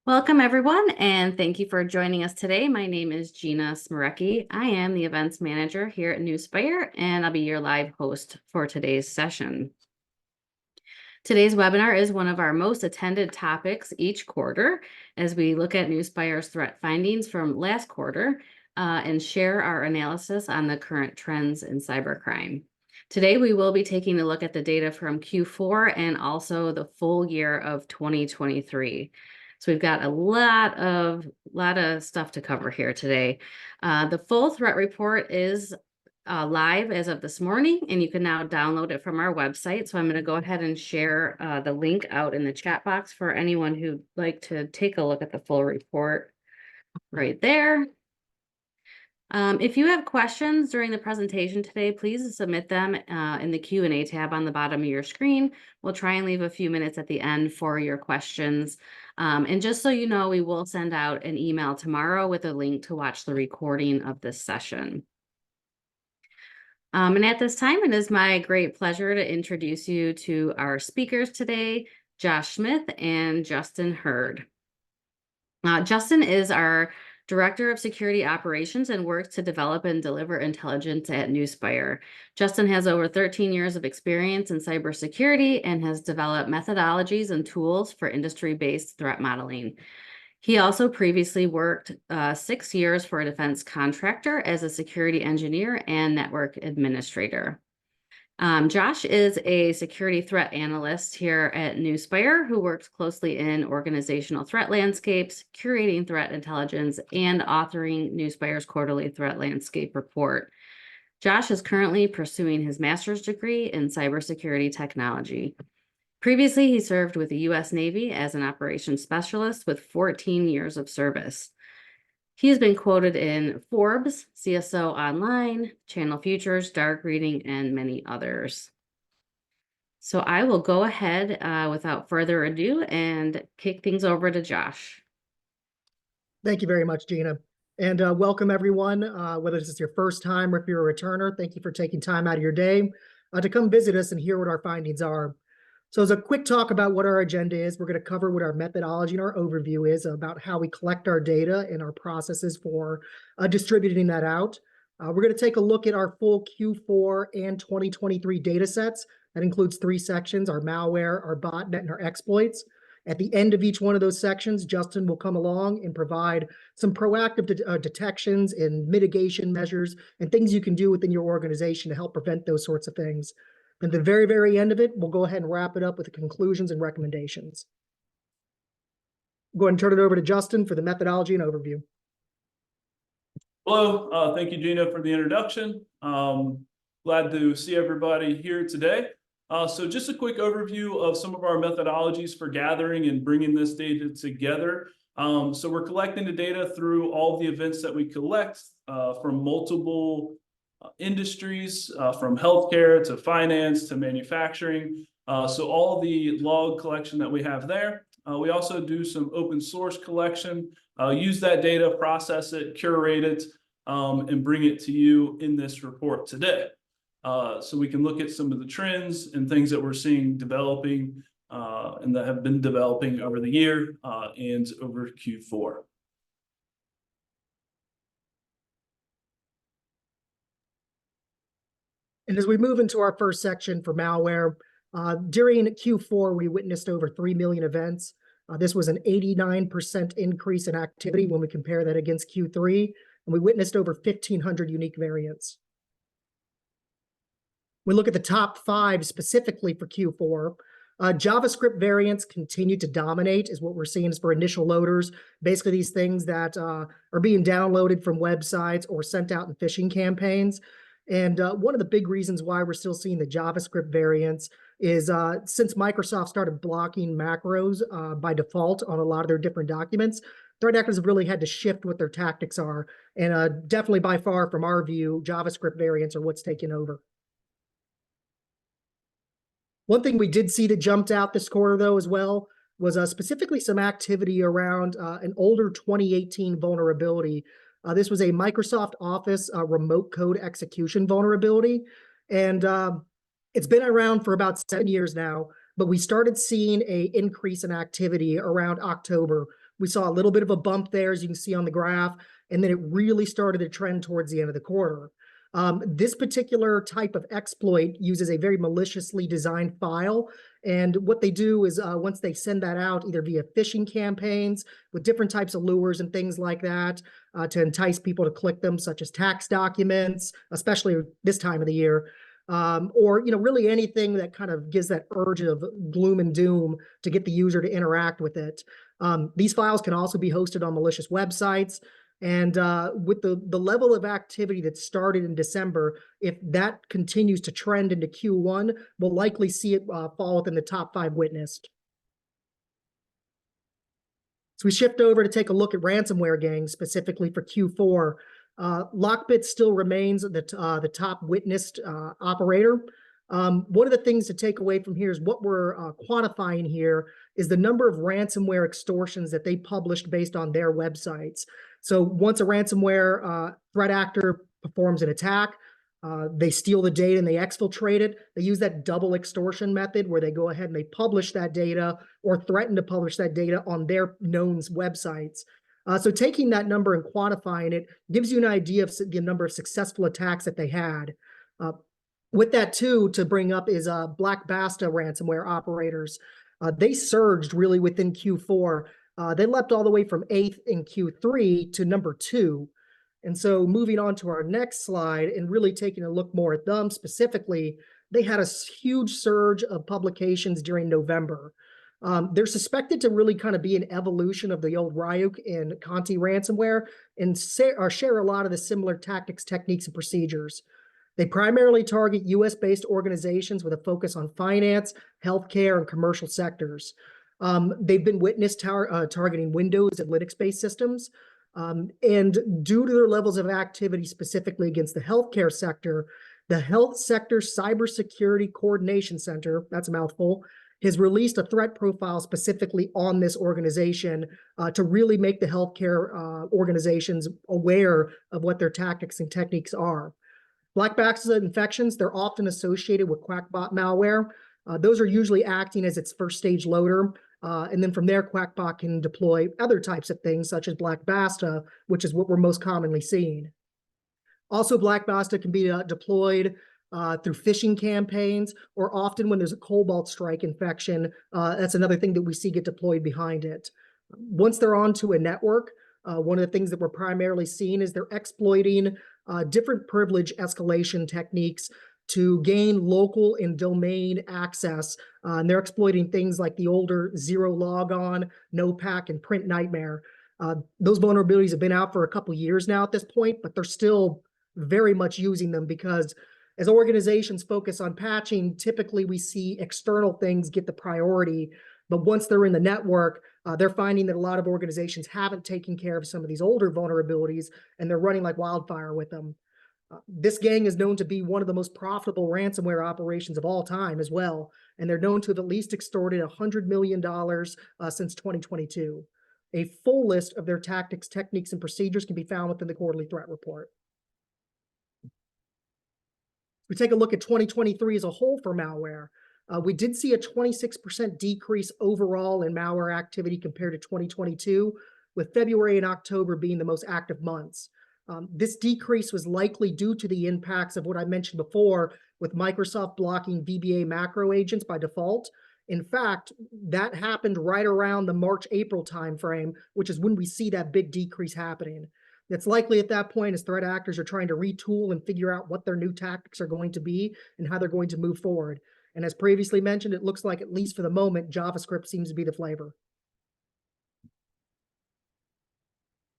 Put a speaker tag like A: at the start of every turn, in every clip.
A: Welcome, everyone, and thank you for joining us today. My name is Gina Smarecki. I am the events manager here at Nuspire, and I'll be your live host for today's session. Today's webinar is one of our most attended topics each quarter as we look at Nuspire's threat findings from last quarter and share our analysis on the current trends in cybercrime. Today, we will be taking a look at the data from Q4 and also the full year of 2023. So we've got a lot of stuff to cover here today. The full threat report is live as of this morning, and you can now download it from our website. So I'm going to go ahead and share the link out in the chat box for anyone who'd like to take a look at the full report right there. If you have questions during the presentation today, please submit them in the Q&A tab on the bottom of your screen. We'll try and leave a few minutes at the end for your questions. And just so you know, we will send out an email tomorrow with a link to watch the recording of this session. And at this time, it is my great pleasure to introduce you to our speakers today, Josh Smith and Justin Hurd. Justin is our Director of Security Operations and works to develop and deliver intelligence at Nuspire. Justin has over 13 years of experience in cybersecurity and has developed methodologies and tools for industry-based threat modeling. He also previously worked 6 years for a defense contractor as a security engineer and network administrator. Josh is a security threat analyst here at Nuspire who works closely in organizational threat landscapes, curating threat intelligence, and authoring Nuspire's quarterly threat landscape report. Josh is currently pursuing his master's degree in cybersecurity technology. Previously, he served with the U.S. Navy as an operations specialist with 14 years of service. He has been quoted in Forbes, CSO Online, Channel Futures, Dark Reading, and many others. So I will go ahead without further ado and kick things over to Josh.
B: Thank you very much, Gina. And welcome, everyone, whether this is your first time or if you're a returner. Thank you for taking time out of your day to come visit us and hear what our findings are. So as a quick talk about what our agenda is, we're going to cover what our methodology and our overview is about how we collect our data and our processes for distributing that out. We're going to take a look at our full Q4 and 2023 data sets. That includes 3 sections: our malware, our botnet, and our exploits. At the end of each one of those sections, Justin will come along and provide some proactive detections and mitigation measures and things you can do within your organization to help prevent those sorts of things. And at the very, very end of it, we'll go ahead and wrap it up with the conclusions and recommendations. Go ahead and turn it over to Justin for the methodology and overview.
C: Hello, thank you, Gina, for the introduction. Glad to see everybody here today. So just a quick overview of some of our methodologies for gathering and bringing this data together. So we're collecting the data through all the events that we collect from multiple industries, from healthcare to finance to manufacturing. So all the log collection that we have there. We also do some open source collection, use that data, process it, curate it, and bring it to you in this report today. So we can look at some of the trends and things that we're seeing developing and that have been developing over the year and over Q4.
B: And as we move into our first section for malware, during Q4, we witnessed over 3 million events. This was an 89% increase in activity when we compare that against Q3, and we witnessed over 1,500 unique variants. We look at the top 5 specifically for Q4. JavaScript variants continue to dominate, is what we're seeing is for initial loaders. Basically, these things that are being downloaded from websites or sent out in phishing campaigns. And one of the big reasons why we're still seeing the JavaScript variants is since Microsoft started blocking macros by default on a lot of their different documents, threat actors have really had to shift what their tactics are. And definitely by far, from our view, JavaScript variants are what's taken over. One thing we did see that jumped out this quarter, though, as well, was specifically some activity around an older 2018 vulnerability. This was a Microsoft Office remote code execution vulnerability. And it's been around for about 7 years now, but we started seeing an increase in activity around October We saw a little bit of a bump there, as you can see on the graph, and then it really started to trend towards the end of the quarter. This particular type of exploit uses a very maliciously designed file. And what they do is once they send that out, either via phishing campaigns with different types of lures and things like that to entice people to click them, such as tax documents, especially this time of the year, or really anything that kind of gives that urge of gloom and doom to get the user to interact with it. These files can also be hosted on malicious websites. And with the level of activity that started in December, if that continues to trend into Q1, we'll likely see it fall within the top 5 witnessed. So we shift over to take a look at ransomware gangs, specifically for Q4. Lockbit still remains the top witnessed operator. One of the things to take away from here is what we're quantifying here is the number of ransomware extortions that they published based on their websites. So once a ransomware threat actor performs an attack, they steal the data and they exfiltrate it. They use that double extortion method where they go ahead and they publish that data or threaten to publish that data on their known websites. So taking that number and quantifying it gives you an idea of the number of successful attacks that they had. With that too, to bring up is Black Basta ransomware operators. They surged really within Q4. They leapt all the way from 8th in Q3 to number 2. And so moving on to our next slide and really taking a look more at them specifically, they had a huge surge of publications during November. They're suspected to really kind of be an evolution of the old Ryuk and Conti ransomware and share a lot of the similar tactics, techniques, and procedures. They primarily target US-based organizations with a focus on finance, healthcare, and commercial sectors. They've been witnessed targeting Windows and Linux-based systems. And due to their levels of activity specifically against the healthcare sector, the Health Sector Cybersecurity Coordination Center, that's a mouthful, has released a threat profile specifically on this organization to really make the healthcare organizations aware of what their tactics and techniques are. Black Basta infections, they're often associated with Quackbot malware. Those are usually acting as its first stage loader. And then from there, Quackbot can deploy other types of things, such as Black Basta, which is what we're most commonly seeing. Also, Black Basta can be deployed through phishing campaigns, or often when there's a Cobalt Strike infection, that's another thing that we see get deployed behind it. Once they're onto a network, one of the things that we're primarily seeing is they're exploiting different privilege escalation techniques to gain local and domain access. And they're exploiting things like the older Zero Logon, NoPack, and Print Nightmare. Those vulnerabilities have been out for a couple years now at this point, but they're still very much using them because as organizations focus on patching, typically we see external things get the priority. But once they're in the network, they're finding that a lot of organizations haven't taken care of some of these older vulnerabilities, and they're running like wildfire with them. This gang is known to be one of the most profitable ransomware operations of all time as well, and they're known to have at least extorted $100 million since 2022. A full list of their tactics, techniques, and procedures can be found within the quarterly threat report. We take a look at 2023 as a whole for malware. We did see a 26% decrease overall in malware activity compared to 2022, with February and October being the most active months. This decrease was likely due to the impacts of what I mentioned before, with Microsoft blocking VBA macro agents by default. In fact, that happened right around the March-April timeframe, which is when we see that big decrease happening. It's likely at that point as threat actors are trying to retool and figure out what their new tactics are going to be and how they're going to move forward. And as previously mentioned, it looks like, at least for the moment, JavaScript seems to be the flavor.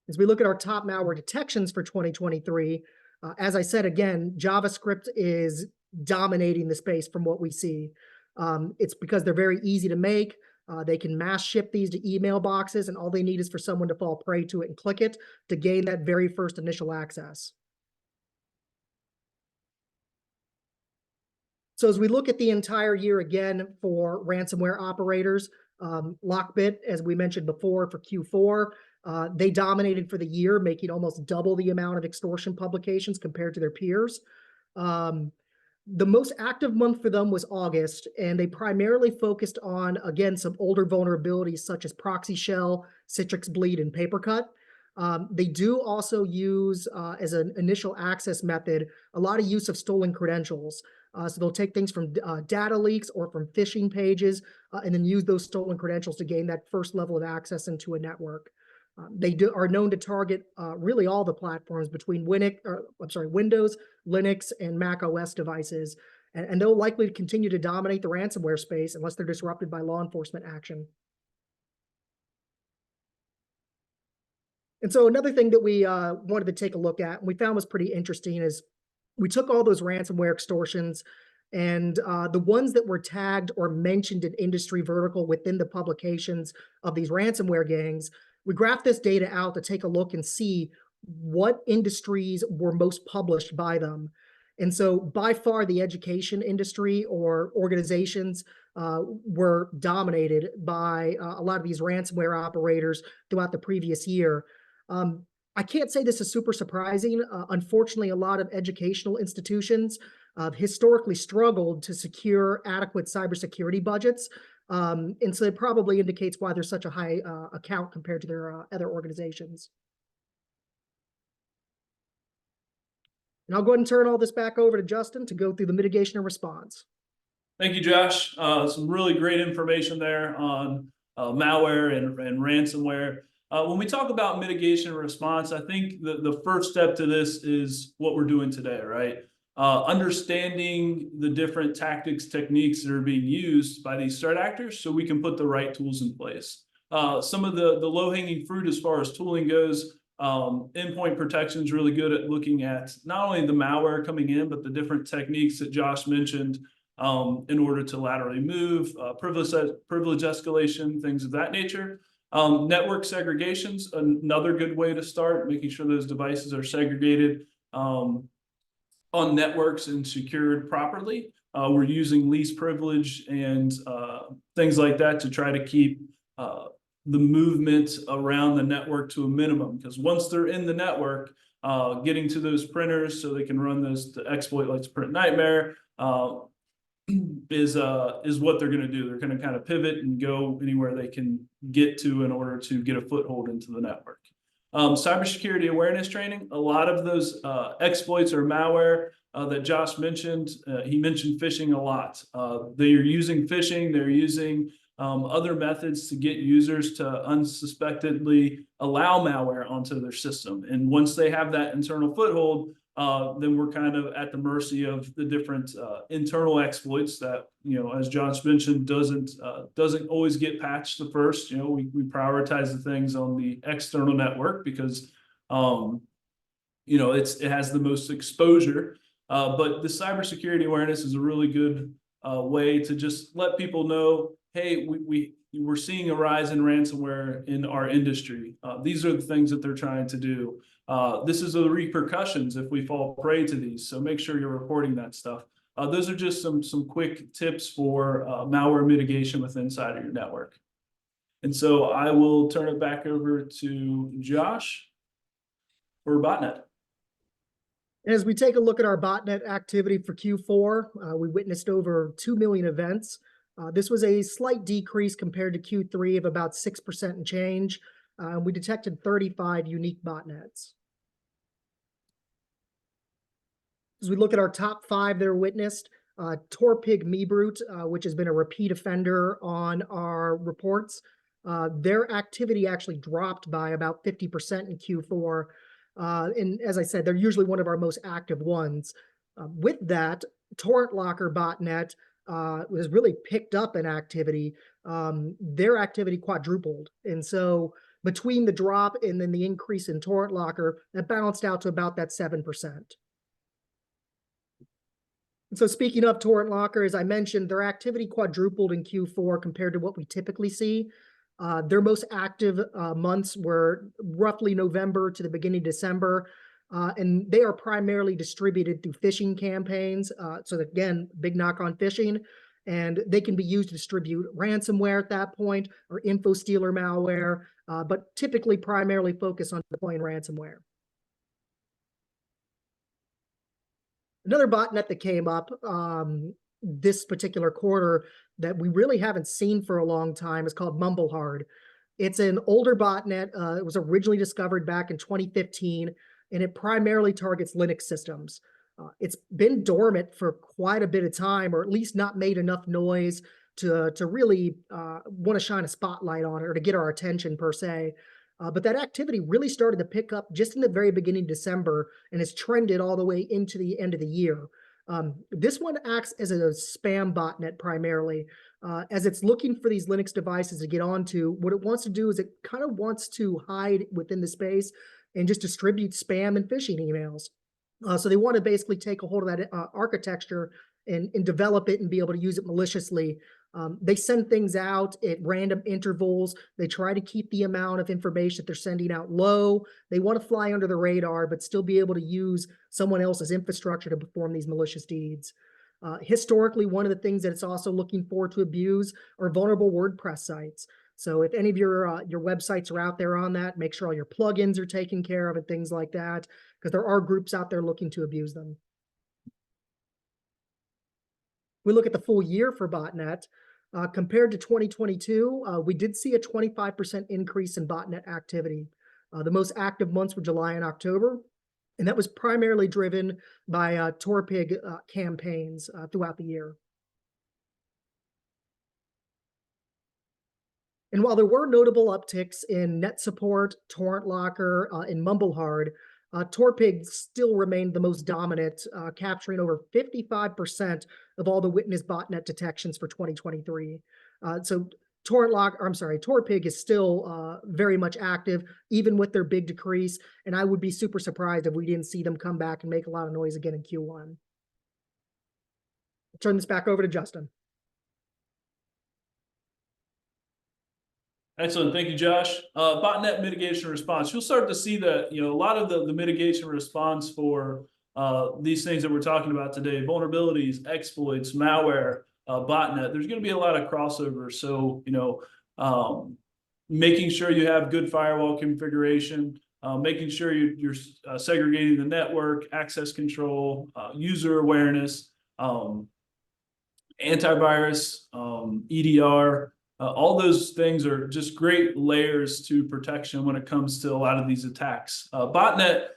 B: As we look at our top malware detections for 2023, as I said, again, JavaScript is dominating the space from what we see. It's because they're very easy to make. They can mass ship these to email boxes, and all they need is for someone to fall prey to it and click it to gain that very first initial access. So as we look at the entire year again for ransomware operators, Lockbit, as we mentioned before, for Q4, they dominated for the year, making almost double the amount of extortion publications compared to their peers. The most active month for them was August, and they primarily focused on, again, some older vulnerabilities such as proxy shell, Citrix bleed, and papercut. They do also use, as an initial access method, a lot of use of stolen credentials. So they'll take things from data leaks or from phishing pages, and then use those stolen credentials to gain that first level of access into a network. They are known to target really all the platforms between Windows, Linux, and Mac OS devices, and they'll likely continue to dominate the ransomware space unless they're disrupted by law enforcement action. And so another thing that we wanted to take a look at, and we found was pretty interesting, is we took all those ransomware extortions and the ones that were tagged or mentioned in industry vertical within the publications of these ransomware gangs. We graphed this data out to take a look and see what industries were most published by them. And so by far the education industry or organizations were dominated by a lot of these ransomware operators throughout the previous year. I can't say this is super surprising. Unfortunately, a lot of educational institutions historically struggled to secure adequate cybersecurity budgets. And so it probably indicates why there's such a high account compared to their other organizations. And I'll go ahead and turn all this back over to Justin to go through the mitigation and response.
C: Thank you, Josh. Some really great information there on malware and ransomware. When we talk about mitigation and response, I think the first step to this is what we're doing today, right? Understanding the different tactics, techniques that are being used by these threat actors so we can put the right tools in place. Some of the low-hanging fruit as far as tooling goes, endpoint protection is really good at looking at not only the malware coming in, but the different techniques that Josh mentioned in order to laterally move, privilege escalation, things of that nature. Network segregation's another good way to start, making sure those devices are segregated on networks and secured properly. We're using least privilege and things like that to try to keep the movement around the network to a minimum, because once they're in the network, getting to those printers so they can run the exploit like Sprint Nightmare is what they're going to do. They're going to kind of pivot and go anywhere they can get to in order to get a foothold into the network. Cybersecurity awareness training, a lot of those exploits or malware that Josh mentioned, he mentioned phishing a lot. They are using phishing, they're using other methods to get users to unsuspectedly allow malware onto their system. And once they have that internal foothold, then we're kind of at the mercy of the different internal exploits that, as Josh mentioned, doesn't always get patched the first. We prioritize the things on the external network because, it has the most exposure. But the cybersecurity awareness is a really good way to just let people know, hey, we're seeing a rise in ransomware in our industry. These are the things that they're trying to do. This is the repercussions if we fall prey to these. So make sure you're reporting that stuff. Those are just some quick tips for malware mitigation within inside of your network. And so I will turn it back over to Josh for botnet.
B: As we take a look at our botnet activity for Q4, we witnessed over 2 million events. This was a slight decrease compared to Q3 of about 6% and change. We detected 35 unique botnets. As we look at our top 5 that are witnessed, Torpig Mebrute, which has been a repeat offender on our reports, their activity actually dropped by about 50% in Q4. And as I said, they're usually one of our most active ones. With that, Torrent Locker botnet was really picked up in activity. Their activity quadrupled. And so between the drop and then the increase in Torrent Locker, that balanced out to about that 7%. And so speaking of Torrent Locker, as I mentioned, their activity quadrupled in Q4 compared to what we typically see. Their most active months were roughly November to the beginning of December. And they are primarily distributed through phishing campaigns. So again, big knock on phishing. And they can be used to distribute ransomware at that point or info stealer malware, but typically primarily focus on deploying ransomware. Another botnet that came up this particular quarter that we really haven't seen for a long time is called MumbleHard. It's an older botnet. It was originally discovered back in 2015, and it primarily targets Linux systems. It's been dormant for quite a bit of time, or at least not made enough noise to really want to shine a spotlight on it or to get our attention per se. But that activity really started to pick up just in the very beginning of December and has trended all the way into the end of the year. This one acts as a spam botnet primarily. As it's looking for these Linux devices to get onto, what it wants to do is it kind of wants to hide within the space and just distribute spam and phishing emails. So they want to basically take a hold of that architecture and develop it and be able to use it maliciously. They send things out at random intervals. They try to keep the amount of information that they're sending out low. They want to fly under the radar, but still be able to use someone else's infrastructure to perform these malicious deeds. Historically, one of the things that it's also looking for to abuse are vulnerable WordPress sites. So if any of your websites are out there on that, make sure all your plugins are taken care of and things like that, because there are groups out there looking to abuse them. We look at the full year for botnet. Compared to 2022, we did see a 25% increase in botnet activity. The most active months were July and October, and that was primarily driven by Torpig campaigns throughout the year. And while there were notable upticks in net support, Torrent Locker, and MumbleHard, Torpig still remained the most dominant, capturing over 55% of all the witness botnet detections for 2023. So Torpig is still very much active, even with their big decrease. And I would be super surprised if we didn't see them come back and make a lot of noise again in Q1. I'll turn this back over to Justin.
C: Excellent. Thank you, Josh. Botnet mitigation response. You'll start to see that, a lot of the mitigation response for these things that we're talking about today, vulnerabilities, exploits, malware, botnet, there's going to be a lot of crossover. So, making sure you have good firewall configuration, making sure you're segregating the network, access control, user awareness, antivirus, EDR, all those things are just great layers to protection when it comes to a lot of these attacks. Botnet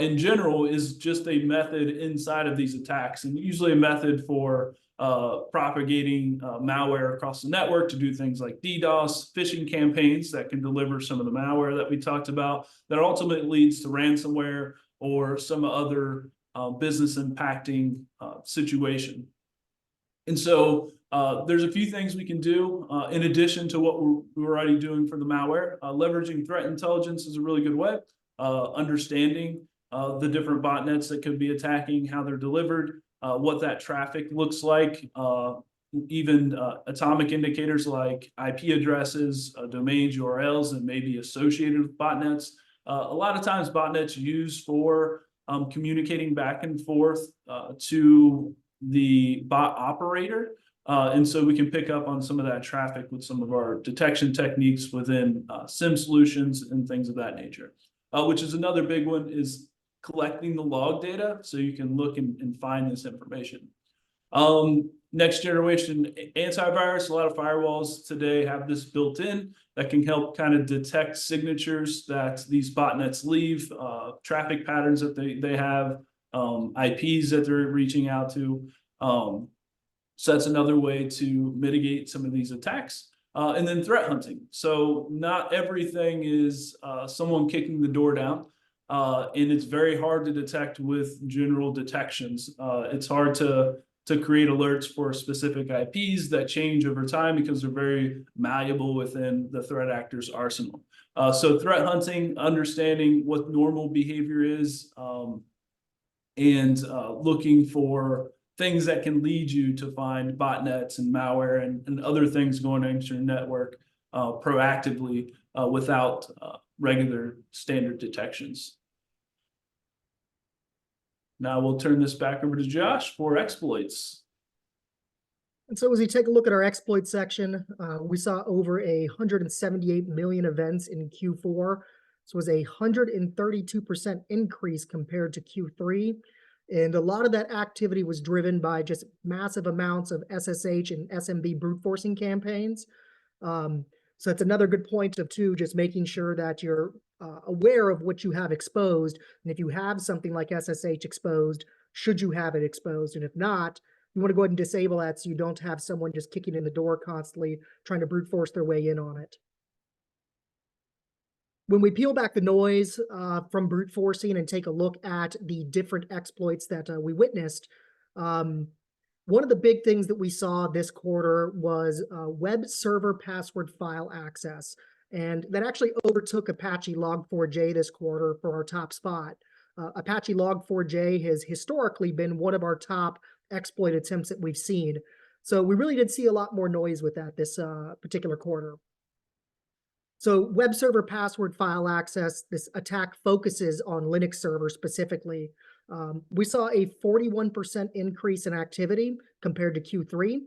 C: in general is just a method inside of these attacks, and usually a method for propagating malware across the network to do things like DDoS, phishing campaigns that can deliver some of the malware that we talked about that ultimately leads to ransomware or some other business impacting situation. And so there's a few things we can do in addition to what we're already doing for the malware. Leveraging threat intelligence is a really good way. Understanding the different botnets that could be attacking, how they're delivered, what that traffic looks like, even atomic indicators like IP addresses, domains, URLs, and maybe associated with botnets. A lot of times botnets used for communicating back and forth to the bot operator. And so we can pick up on some of that traffic with some of our detection techniques within SIM solutions and things of that nature, which is another big one, is collecting the log data so you can look and find this information. Next generation antivirus, a lot of firewalls today have this built in that can help kind of detect signatures that these botnets leave, traffic patterns that they have, IPs that they're reaching out to. So that's another way to mitigate some of these attacks. And then threat hunting. So not everything is someone kicking the door down. And it's very hard to detect with general detections. It's hard to create alerts for specific IPs that change over time because they're very malleable within the threat actor's arsenal. So threat hunting, understanding what normal behavior is, and looking for things that can lead you to find botnets and malware and other things going into your network proactively without regular standard detections. Now we'll turn this back over to Josh for exploits.
B: And so as we take a look at our exploit section, we saw over 178 million events in Q4. This was a 132% increase compared to Q3. And a lot of that activity was driven by just massive amounts of SSH and SMB brute forcing campaigns. So it's another good point of too, just making sure that you're aware of what you have exposed. And if you have something like SSH exposed, should you have it exposed? And if not, you want to go ahead and disable that so you don't have someone just kicking in the door constantly trying to brute force their way in on it. When we peel back the noise from brute forcing and take a look at the different exploits that we witnessed, one of the big things that we saw this quarter was web server password file access. And that actually overtook Apache Log4j this quarter for our top spot. Apache Log4j has historically been one of our top exploit attempts that we've seen. So we really did see a lot more noise with that this particular quarter. So web server password file access, this attack focuses on Linux servers specifically. We saw a 41% increase in activity compared to Q3,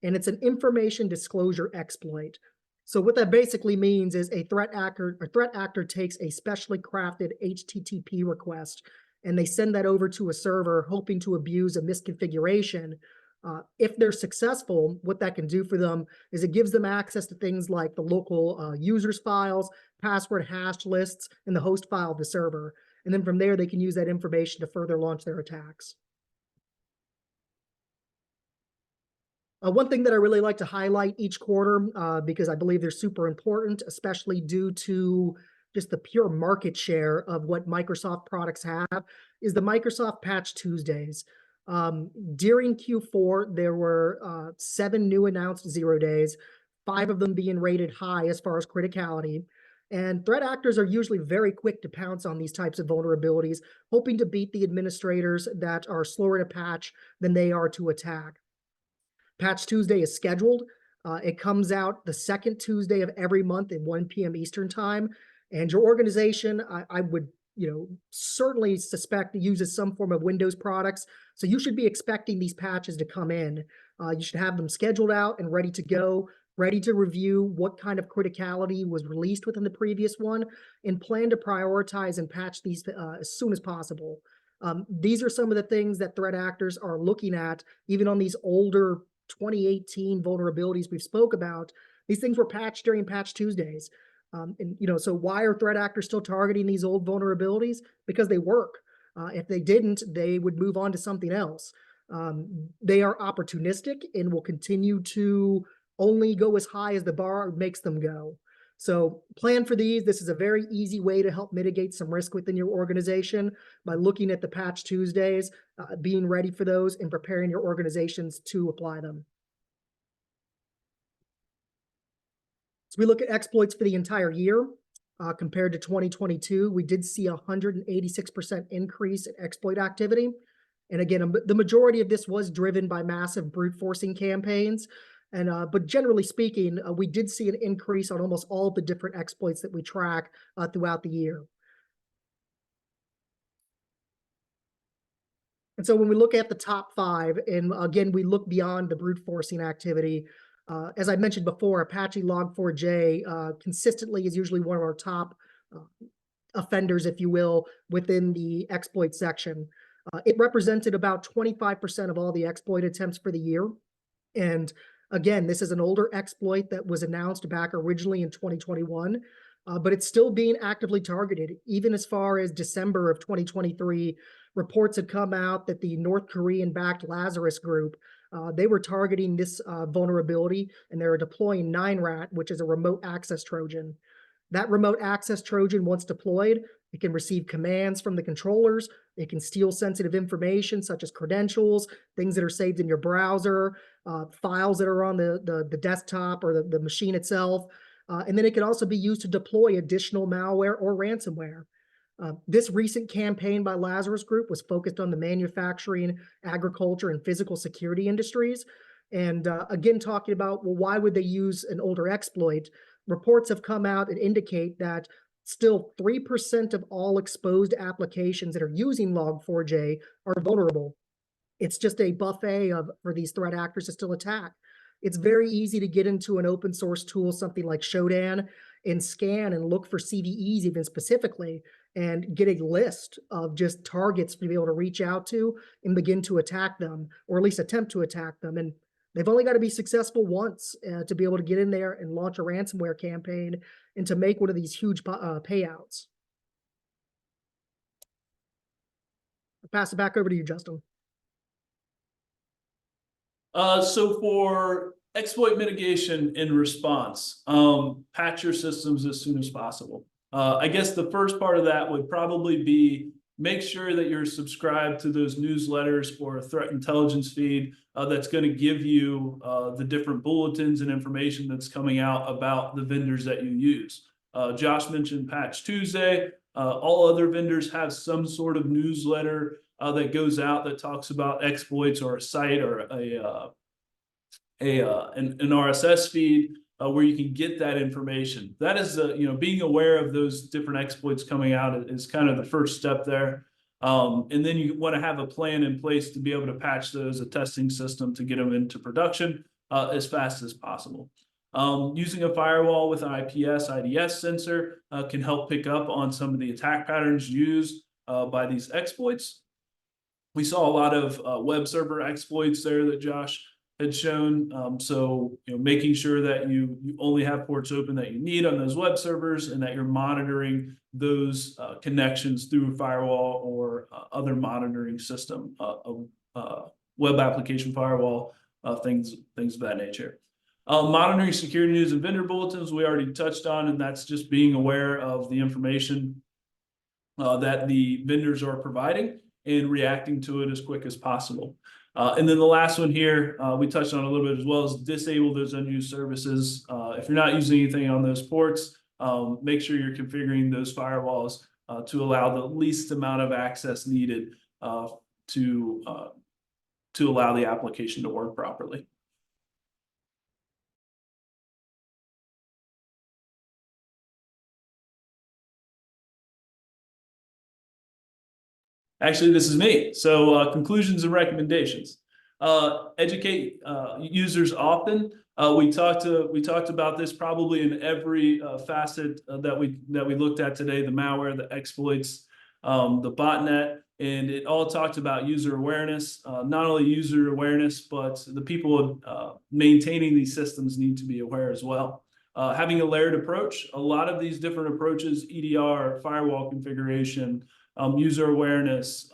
B: and it's an information disclosure exploit. So what that basically means is a threat actor takes a specially crafted HTTP request and they send that over to a server hoping to abuse a misconfiguration. If they're successful, what that can do for them is it gives them access to things like the local users files, password hash lists, and the host file of the server. And then from there, they can use that information to further launch their attacks. One thing that I really like to highlight each quarter, because I believe they're super important, especially due to just the pure market share of what Microsoft products have, is the Microsoft Patch Tuesdays. During Q4, there were 7 new announced 0 days, 5 of them being rated high as far as criticality. And threat actors are usually very quick to pounce on these types of vulnerabilities, hoping to beat the administrators that are slower to patch than they are to attack. Patch Tuesday is scheduled. It comes out the second Tuesday of every month at 1 p.m. Eastern time. And your organization, I would certainly suspect it uses some form of Windows products. So you should be expecting these patches to come in. You should have them scheduled out and ready to go, ready to review what kind of criticality was released within the previous one, and plan to prioritize and patch these as soon as possible. These are some of the things that threat actors are looking at, even on these older 2018 vulnerabilities we've spoke about. These things were patched during Patch Tuesdays. So why are threat actors still targeting these old vulnerabilities? Because they work. If they didn't, they would move on to something else. They are opportunistic and will continue to only go as high as the bar makes them go. So plan for these. This is a very easy way to help mitigate some risk within your organization by looking at the Patch Tuesdays, being ready for those, and preparing your organizations to apply them. So we look at exploits for the entire year. Compared to 2022, we did see a 186% increase in exploit activity. And again, the majority of this was driven by massive brute forcing campaigns. But generally speaking, we did see an increase on almost all of the different exploits that we track throughout the year. And so when we look at the top 5, and again, we look beyond the brute forcing activity, as I mentioned before, Apache Log4j consistently is usually one of our top offenders, if you will, within the exploit section. It represented about 25% of all the exploit attempts for the year. And again, this is an older exploit that was announced back originally in 2021, but it's still being actively targeted. Even as far as December of 2023, reports had come out that the North Korean-backed Lazarus Group, they were targeting this vulnerability, and they were deploying 9rat, which is a remote access Trojan. That remote access Trojan, once deployed, it can receive commands from the controllers. It can steal sensitive information such as credentials, things that are saved in your browser, files that are on the desktop or the machine itself. And then it can also be used to deploy additional malware or ransomware. This recent campaign by Lazarus Group was focused on the manufacturing, agriculture, and physical security industries. And again, talking about, well, why would they use an older exploit? Reports have come out and indicate that still 3% of all exposed applications that are using Log4j are vulnerable. It's just a buffet for these threat actors to still attack. It's very easy to get into an open source tool, something like Shodan, and scan and look for CVEs even specifically. and get a list of just targets to be able to reach out to and begin to attack them, or at least attempt to attack them. And they've only got to be successful once to be able to get in there and launch a ransomware campaign and to make one of these huge payouts. I'll pass it back over to you, Justin.
C: So for exploit mitigation and response, patch your systems as soon as possible. I guess the first part of that would probably be make sure that you're subscribed to those newsletters or a threat intelligence feed that's going to give you the different bulletins and information that's coming out about the vendors that you use. Josh mentioned Patch Tuesday. All other vendors have some sort of newsletter that goes out that talks about exploits, or a site, or an RSS feed where you can get that information. That is, being aware of those different exploits coming out is kind of the first step there. And then you want to have a plan in place to be able to patch those, a testing system to get them into production as fast as possible. Using a firewall with an IPS/IDS sensor can help pick up on some of the attack patterns used by these exploits. We saw a lot of web server exploits there that Josh had shown. So making sure that you only have ports open that you need on those web servers, and that you're monitoring those connections through a firewall or other monitoring system, web application firewall, things of that nature. Monitoring security news and vendor bulletins we already touched on, and that's just being aware of the information that the vendors are providing and reacting to it as quick as possible. And then the last one here, we touched on a little bit as well, is disable those unused services. If you're not using anything on those ports, make sure you're configuring those firewalls to allow the least amount of access needed to allow the application to work properly. Actually, this is me. So conclusions and recommendations. Educate users often. We talked about this probably in every facet that we looked at today: the malware, the exploits, the botnet, and it all talked about user awareness. Not only user awareness, but the people maintaining these systems need to be aware as well. Having a layered approach. A lot of these different approaches, EDR, firewall configuration, user awareness,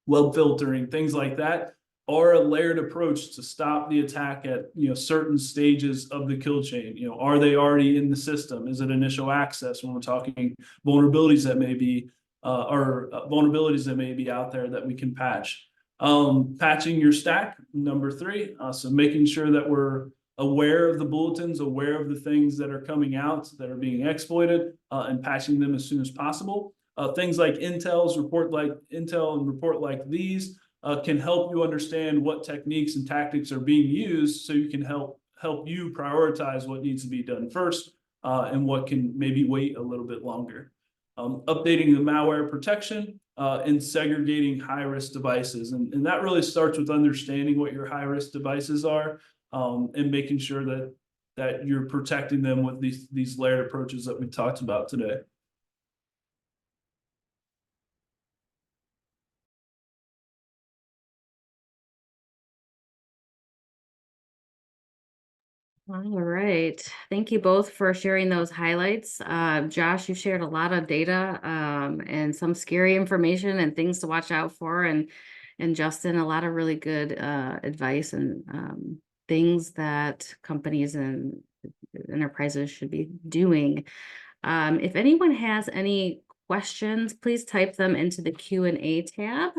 C: web filtering, things like that, are a layered approach to stop the attack at certain stages of the kill chain. Are they already in the system? Is it initial access when we're talking vulnerabilities that may be vulnerabilities that may be out there that we can patch? Patching your stack, number 3. So making sure that we're aware of the bulletins, aware of the things that are coming out that are being exploited, and patching them as soon as possible. Things like intel and report like these can help you understand what techniques and tactics are being used, so you can help you prioritize what needs to be done first and what can maybe wait a little bit longer. Updating the malware protection and segregating high-risk devices. And that really starts with understanding what your high-risk devices are and making sure that you're protecting them with these layered approaches that we talked about today.
A: All right. Thank you both for sharing those highlights. Josh, you shared a lot of data and some scary information and things to watch out for. And Justin, a lot of really good advice and things that companies and enterprises should be doing. If anyone has any questions, please type them into the Q&A tab.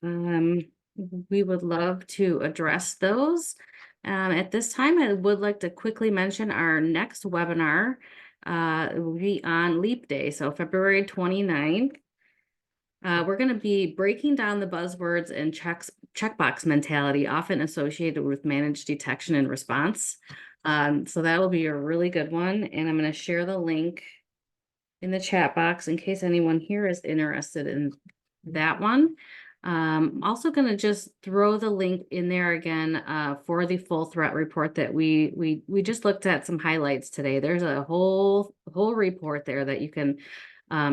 A: We would love to address those. At this time, I would like to quickly mention our next webinar will be on Leap Day, so February 29th. We're going to be breaking down the buzzwords and checkbox mentality often associated with managed detection and response. So that will be a really good one, and I'm going to share the link in the chat box in case anyone here is interested in that one. Also going to just throw the link in there again for the full threat report that we just looked at some highlights today. There's a whole report there that you can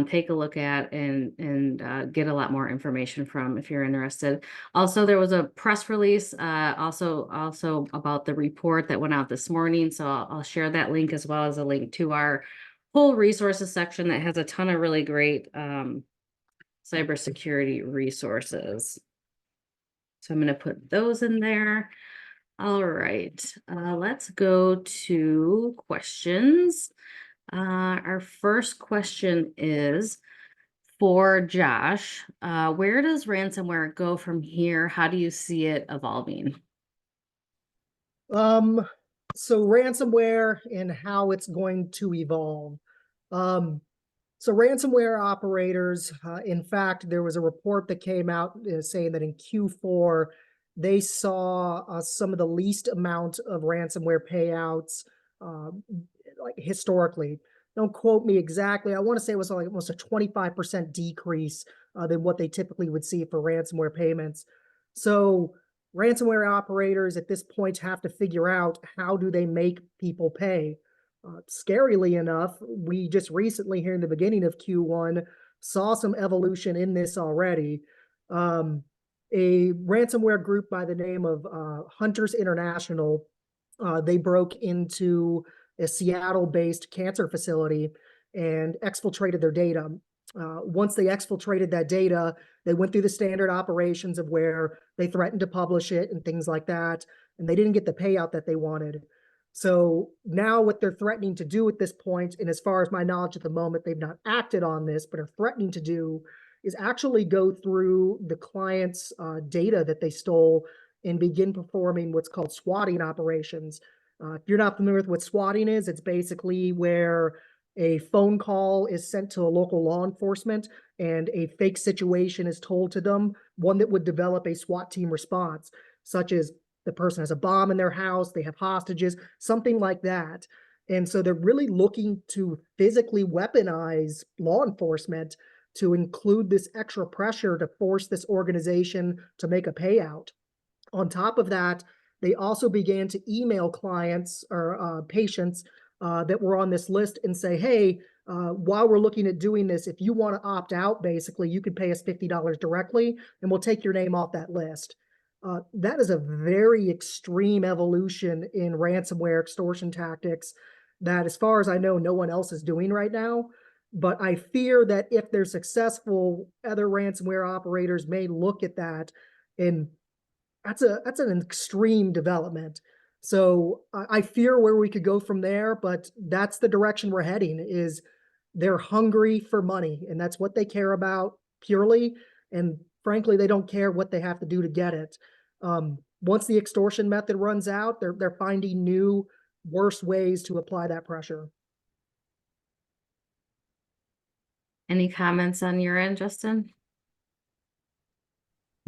A: take a look at and get a lot more information from if you're interested. Also, there was a press release also about the report that went out this morning. So I'll share that link as well as a link to our whole resources section that has a ton of really great cybersecurity resources. So I'm going to put those in there. All right, let's go to questions. Our first question is for Josh. Where does ransomware go from here? How do you see it evolving?
B: So ransomware and how it's going to evolve. So ransomware operators, in fact, there was a report that came out saying that in Q4, they saw some of the least amount of ransomware payouts, like historically. Don't quote me exactly. I want to say it was like almost a 25% decrease than what they typically would see for ransomware payments. So ransomware operators at this point have to figure out how do they make people pay. Scarily enough, we just recently here in the beginning of Q1 saw some evolution in this already. A ransomware group by the name of Hunters International, they broke into a Seattle-based cancer facility and exfiltrated their data. Once they exfiltrated that data, they went through the standard operations of where they threatened to publish it and things like that, and they didn't get the payout that they wanted. So now what they're threatening to do at this point, and as far as my knowledge at the moment, they've not acted on this, but are threatening to do, is actually go through the client's data that they stole and begin performing what's called swatting operations. If you're not familiar with what swatting is, it's basically where a phone call is sent to a local law enforcement and a fake situation is told to them, one that would develop a SWAT team response, such as the person has a bomb in their house, they have hostages, something like that. And so they're really looking to physically weaponize law enforcement to include this extra pressure to force this organization to make a payout. On top of that, they also began to email clients or patients that were on this list and say, hey, while we're looking at doing this, if you want to opt out, basically, you can pay us $50 directly and we'll take your name off that list. That is a very extreme evolution in ransomware extortion tactics that, as far as I know, no one else is doing right now. But I fear that if they're successful, other ransomware operators may look at that, and that's an extreme development. So I fear where we could go from there, but that's the direction we're heading. Is they're hungry for money, and that's what they care about purely. And frankly, they don't care what they have to do to get it. Once the extortion method runs out, they're finding new, worse ways to apply that pressure.
A: Any comments on your end, Justin?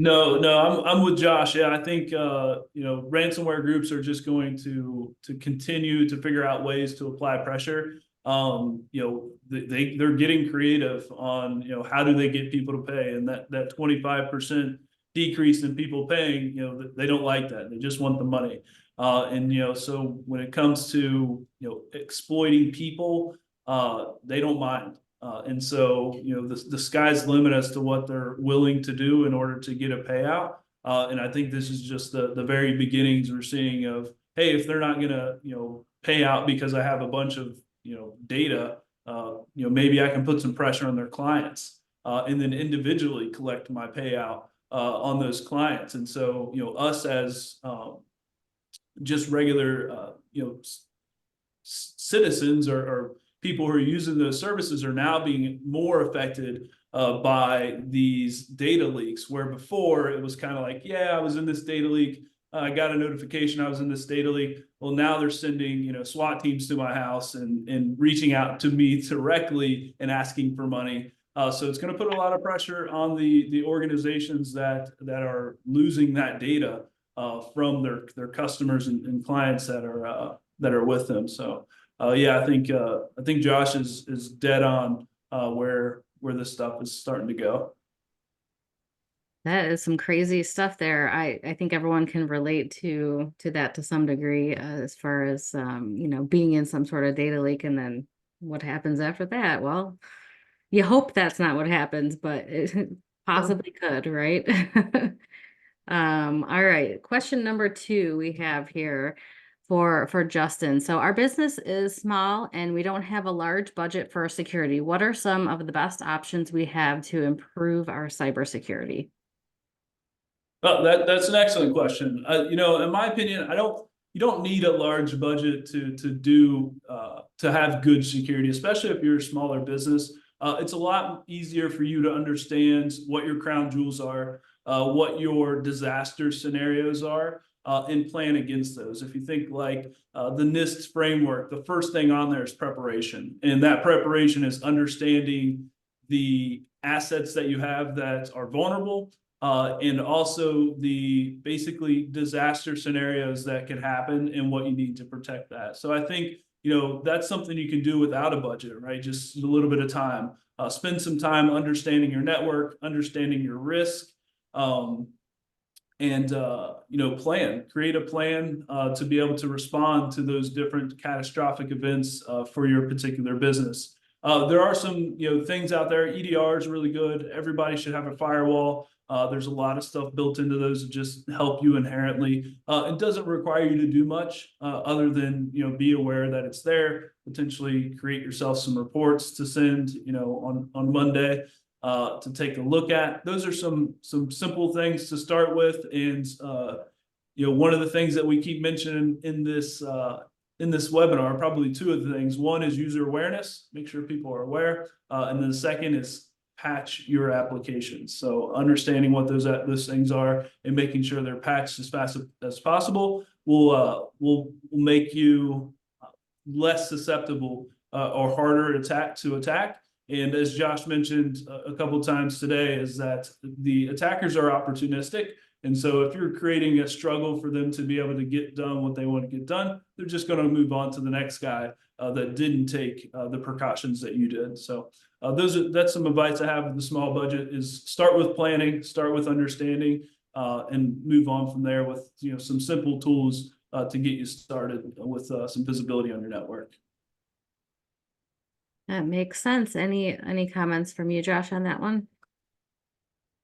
C: No, I'm with Josh. Yeah, I think ransomware groups are just going to continue to figure out ways to apply pressure. They're getting creative on how do they get people to pay, and that 25% decrease in people paying, they don't like that. They just want the money. So when it comes to exploiting people, they don't mind. And so, the sky's the limit as to what they're willing to do in order to get a payout. And I think this is just the very beginnings we're seeing of, hey, if they're not going to, pay out because I have a bunch of, data, maybe I can put some pressure on their clients and then individually collect my payout on those clients. And so, us as just regular, citizens or people who are using those services are now being more affected by these data leaks, where before it was kind of like, yeah, I was in this data leak. I got a notification I was in this data leak. Well, now they're sending, SWAT teams to my house and reaching out to me directly and asking for money. So it's going to put a lot of pressure on the organizations that are losing that data from their customers and clients that are with them. So I think Josh is dead on where this stuff is starting to go.
A: That is some crazy stuff there. I think everyone can relate to that to some degree, as far as being in some sort of data leak, and then what happens after that. Well, You hope that's not what happens, but it possibly could, right? All right. Question number 2 we have here for Justin. So our business is small and we don't have a large budget for security. What are some of the best options we have to improve our cybersecurity?
C: Oh, that's an excellent question. You know, in my opinion, you don't need a large budget to have good security, especially if you're a smaller business. It's a lot easier for you to understand what your crown jewels are, what your disaster scenarios are, and plan against those. If you think like the NIST framework, the first thing on there is preparation, and that preparation is understanding the assets that you have that are vulnerable, and also the basically disaster scenarios that can happen and what you need to protect that. So I think, you know, that's something you can do without a budget, right? Just a little bit of time. Spend some time understanding your network, understanding your risk, and you know, create a plan to be able to respond to those different catastrophic events for your particular business. There are some, you know, things out there. EDR is really good. Everybody should have a firewall. There's a lot of stuff built into those that just help you inherently. It doesn't require you to do much other than, you know, be aware that it's there. Potentially create yourself some reports to send, you know, on Monday to take a look at. Those are some simple things to start with. And you know, one of the things that we keep mentioning in this webinar, probably 2 of the things. One is user awareness, make sure people are aware, and then the second is patch your applications. So understanding what those things are and making sure they're patched as fast as possible will make you less susceptible or harder to attack. And as Josh mentioned a couple of times today, is that the attackers are opportunistic. And so if you're creating a struggle for them to be able to get done what they want to get done, they're just going to move on to the next guy that didn't take the precautions that you did. So that's some advice I have with the small budget: is start with planning, start with understanding, and move on from there with, you know, some simple tools to get you started with some visibility on your network.
A: That makes sense. Any comments from you, Josh, on that one?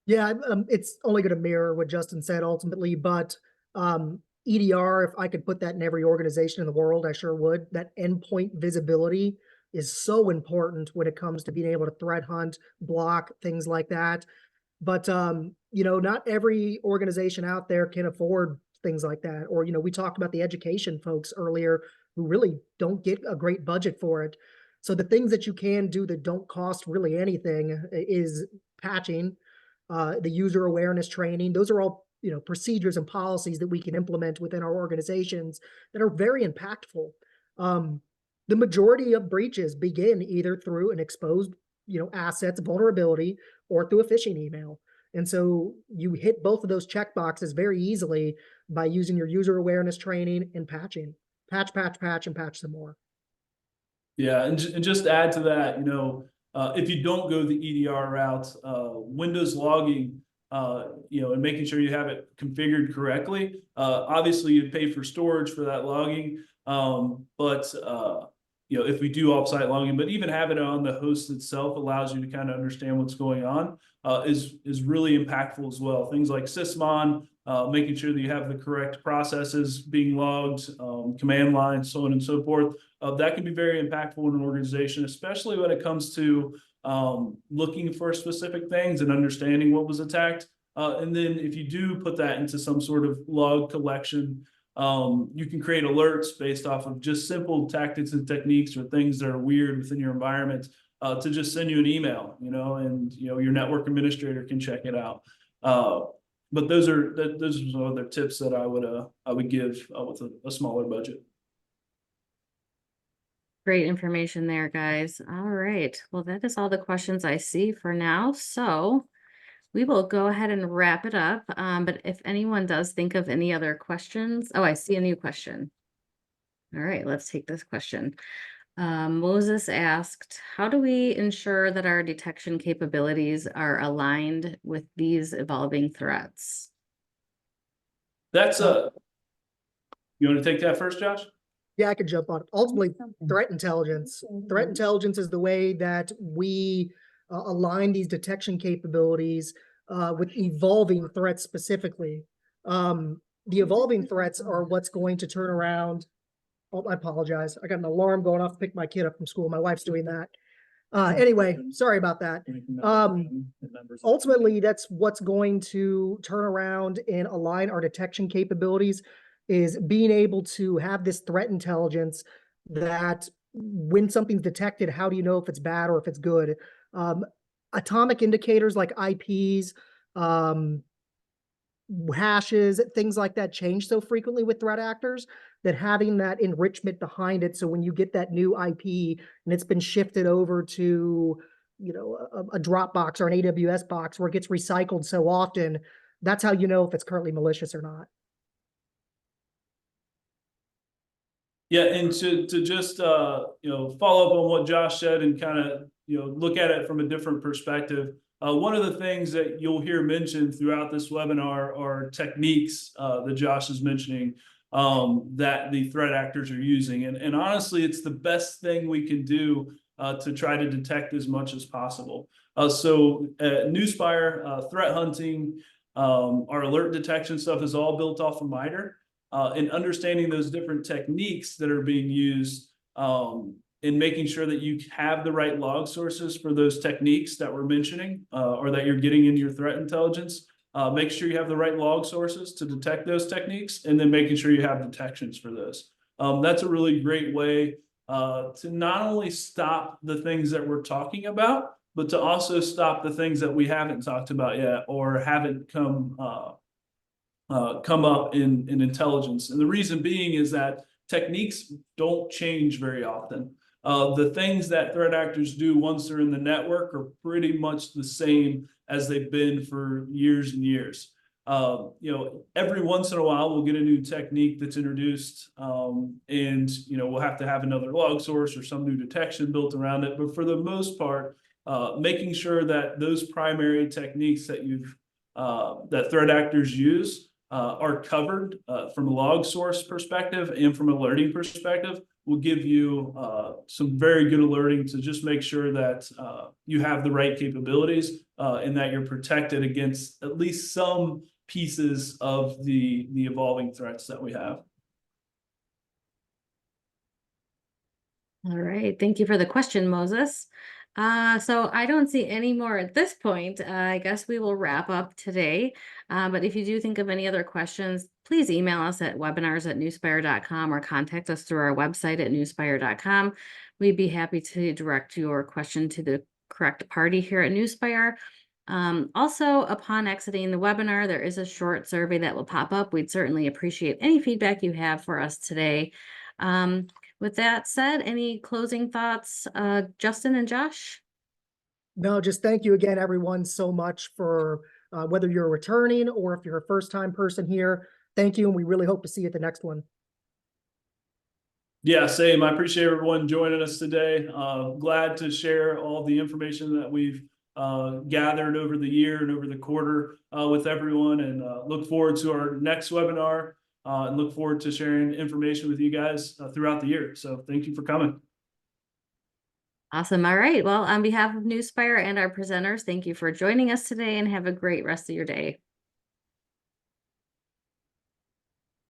B: Yeah, it's only going to mirror what Justin said ultimately, but EDR, if I could put that in every organization in the world, I sure would. That endpoint visibility is so important when it comes to being able to threat hunt, block, things like that. But you know, not every organization out there can afford things like that. Or, you know, we talked about the education folks earlier who really don't get a great budget for it. So the things that you can do that don't cost really anything is patching, the user awareness training. Those are all, you know, procedures and policies that we can implement within our organizations that are very impactful. The majority of breaches begin either through an exposed, you know, assets vulnerability or through a phishing email. And so you hit both of those check boxes very easily by using your user awareness training and patching. Patch, and patch some more.
C: Yeah, and just to add to that, you know, if you don't go the EDR route, Windows logging, you know, and making sure you have it configured correctly. Obviously, you pay for storage for that logging, but you know, if we do offsite logging, but even having it on the host itself allows you to kind of understand what's going on, is really impactful as well. Things like sysmon, making sure that you have the correct processes being logged, command lines, so on and so forth. That can be very impactful in an organization, especially when it comes to looking for specific things and understanding what was attacked. And then if you do put that into some sort of log collection, you can create alerts based off of just simple tactics and techniques or things that are weird within your environment, to just send you an email, you know, and, you know, your network administrator can check it out. But those are some other tips that I would give with a smaller budget.
A: Great information there, guys. All right. Well, that is all the questions I see for now. So we will go ahead and wrap it up. But if anyone does think of any other questions, oh, I see a new question. All right, let's take this question. Moses asked, how do we ensure that our detection capabilities are aligned with these evolving threats?
C: That's you want to take that first, Josh?
B: Yeah, I could jump on it. Ultimately, threat intelligence. Threat intelligence is the way that we align these detection capabilities with evolving threats specifically. The evolving threats are what's going to turn around. Oh, I apologize. I got an alarm going off to pick my kid up from school. My wife's doing that. Anyway, sorry about that. Ultimately, that's what's going to turn around and align our detection capabilities, is being able to have this threat intelligence that when something's detected, how do you know if it's bad or if it's good? Atomic indicators like IPs, hashes, things like that change so frequently with threat actors that having that enrichment behind it. So when you get that new IP and it's been shifted over to, a Dropbox or an AWS box where it gets recycled so often, that's how you know if it's currently malicious or not.
C: Yeah, and to just follow up on what Josh said and kind of look at it from a different perspective. One of the things that you'll hear mentioned throughout this webinar are techniques that Josh is mentioning that the threat actors are using, and honestly, it's the best thing we can do to try to detect as much as possible. So at Nuspire, threat hunting, our alert detection stuff is all built off of MITRE. And understanding those different techniques that are being used and making sure that you have the right log sources for those techniques that we're mentioning or that you're getting in your threat intelligence. Make sure you have the right log sources to detect those techniques, and then making sure you have detections for those. That's a really great way to not only stop the things that we're talking about, but to also stop the things that we haven't talked about yet or haven't come up in intelligence. And the reason being is that techniques don't change very often. The things that threat actors do once they're in the network are pretty much the same as they've been for years and years. Every once in a while we'll get a new technique that's introduced, and we'll have to have another log source or some new detection built around it. But for the most part, making sure that those primary techniques that that threat actors use are covered from a log source perspective and from an alerting perspective will give you some very good alerting to just make sure that you have the right capabilities and that you're protected against at least some pieces of the evolving threats that we have.
A: All right, thank you for the question, Moses. So I don't see any more at this point. I guess we will wrap up today. But if you do think of any other questions, please email us at webinars@nuspire.com or contact us through our website at nuspire.com. We'd be happy to direct your question to the correct party here at Nuspire. Also, upon exiting the webinar, there is a short survey that will pop up. We'd certainly appreciate any feedback you have for us today. With that said, any closing thoughts, Justin and Josh?
B: No, just thank you again, everyone, so much for whether you're returning or if you're a first-time person here. Thank you, and we really hope to see you at the next one.
C: Yeah, same. I appreciate everyone joining us today. Glad to share all the information that we've gathered over the year and over the quarter with everyone, and look forward to our next webinar and look forward to sharing information with you guys throughout the year. So thank you for coming.
A: Awesome. All right. Well, on behalf of Nuspire and our presenters, thank you for joining us today and have a great rest of your day.